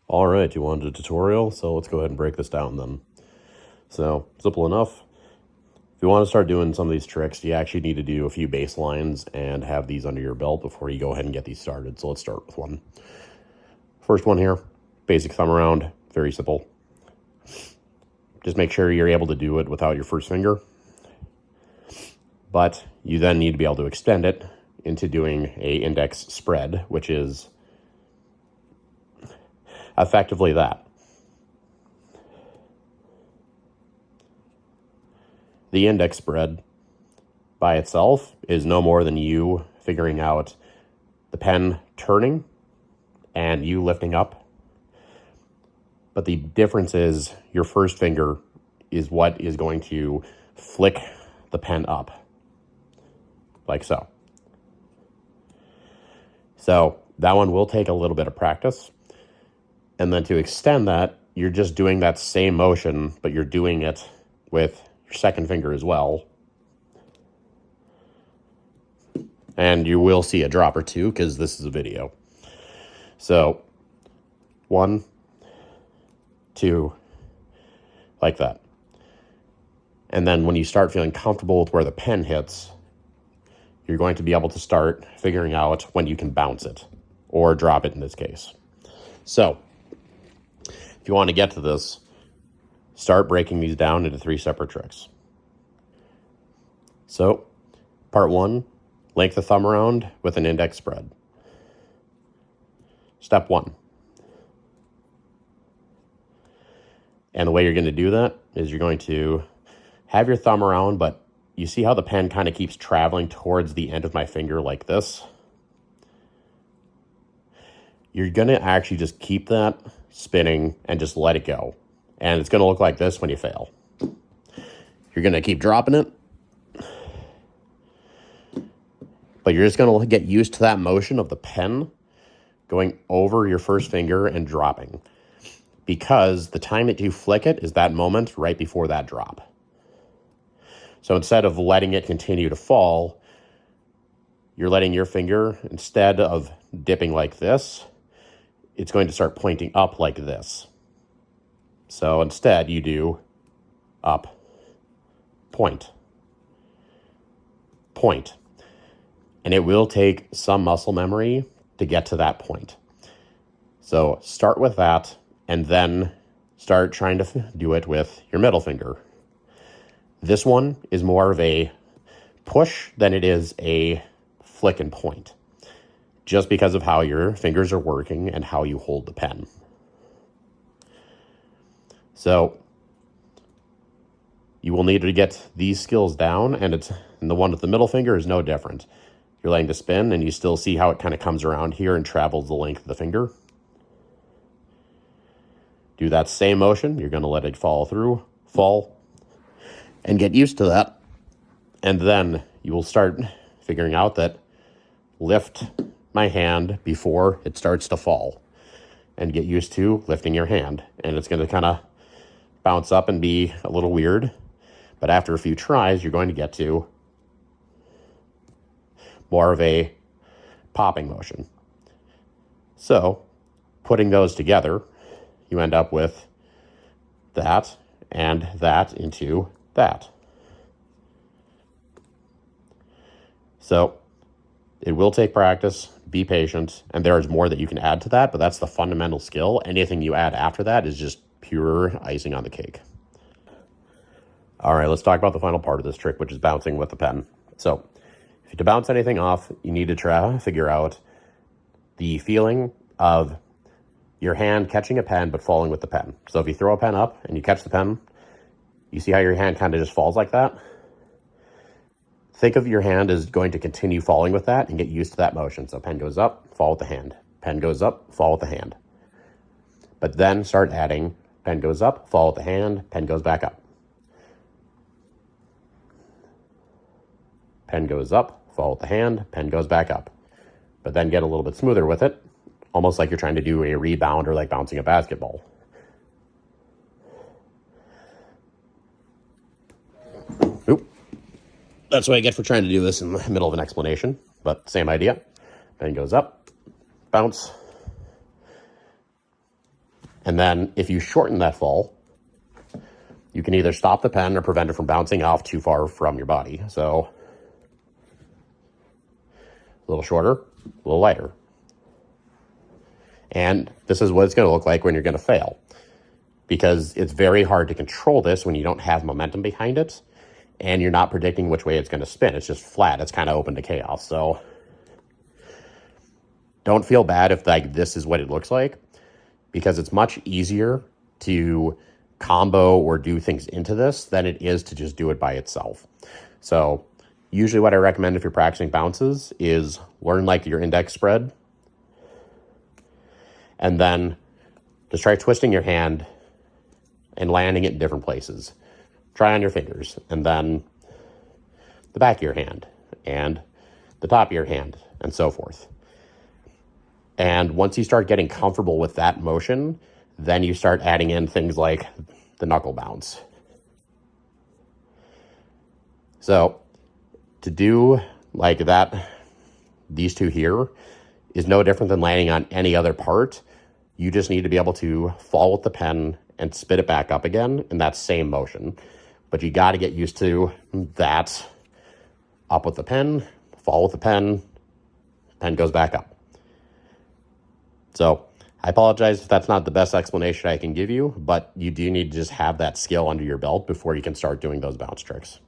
All right, you wanted a tutorial, so let's go ahead and break this down then. So, simple enough. If you want to start doing some of these tricks, you actually need to do a few baselines and have these under your belt before you go ahead and get these started. So let's start with one. First one here, basic thumb around, very simple. Just make sure you're able to do it without your first finger. But you then need to be able to extend it into doing a index spread, which is effectively that. The index spread by itself is no more than you figuring out the pen turning and you lifting up. But the difference is your first finger is what is going to flick the pen up, like so. So that one will take a little bit of practice. And then to extend that, you're just doing that same motion, but you're doing it with your second finger as well. And you will see a drop or two because this is a video. So 1, 2, like that. And then when you start feeling comfortable with where the pen hits, you're going to be able to start figuring out when you can bounce it or drop it in this case. So if you want to get to this, start breaking these down into 3 separate tricks. So part 1, length the thumb around with an index spread. Step 1. And the way you're going to do that is you're going to have your thumb around, but you see how the pen kind of keeps traveling towards the end of my finger like this? You're going to actually just keep that spinning and just let it go. And it's going to look like this when you fail. You're going to keep dropping it. But you're just going to get used to that motion of the pen going over your first finger and dropping. Because the time that you flick it is that moment right before that drop. So instead of letting it continue to fall, you're letting your finger, instead of dipping like this, it's going to start pointing up like this. So instead you do up, point, point. And it will take some muscle memory to get to that point. So start with that and then start trying to do it with your middle finger. This one is more of a push than it is a flick and point, just because of how your fingers are working and how you hold the pen. So you will need to get these skills down, and the one with the middle finger is no different. You're letting the spin, and you still see how it kind of comes around here and travels the length of the finger. Do that same motion. You're going to let it fall, and get used to that. And then you will start figuring out that lift my hand before it starts to fall, and get used to lifting your hand. And it's going to kind of bounce up and be a little weird. But after a few tries, you're going to get to more of a popping motion. So putting those together, you end up with that and that into that. So it will take practice, be patient, and there's more that you can add to that, but that's the fundamental skill. Anything you add after that is just pure icing on the cake. All right, let's talk about the final part of this trick, which is bouncing with the pen. So to bounce anything off, you need to try to figure out the feeling of your hand catching a pen but falling with the pen. So if you throw a pen up and you catch the pen, you see how your hand kind of just falls like that? Think of your hand as going to continue falling with that and get used to that motion. So pen goes up, fall with the hand. Pen goes up, fall with the hand. But then start adding pen goes up, fall with the hand, pen goes back up. Pen goes up, fall with the hand, pen goes back up. But then get a little bit smoother with it, almost like you're trying to do a rebound or like bouncing a basketball. Oop. That's what I get for trying to do this in the middle of an explanation, but same idea. Pen goes up, bounce, And then if you shorten that fall, you can either stop the pen or prevent it from bouncing off too far from your body. So a little shorter, a little lighter. And this is what it's going to look like when you're going to fail, because it's very hard to control this when you don't have momentum behind it and you're not predicting which way it's going to spin. It's just flat. It's kind of open to chaos. So don't feel bad if like this is what it looks like, because it's much easier to combo or do things into this than it is to just do it by itself. So usually what I recommend if you're practicing bounces is learn like your index spread, and then just try twisting your hand and landing it in different places. Try on your fingers, and then the back of your hand, and the top of your hand, and so forth. And once you start getting comfortable with that motion, then you start adding in things like the knuckle bounce. So to do like that, these two here is no different than landing on any other part. You just need to be able to fall with the pen and spit it back up again in that same motion. But you got to get used to that. Up with the pen, fall with the pen goes back up. So I apologize if that's not the best explanation I can give you, but you do need to just have that skill under your belt before you can start doing those bounce tricks.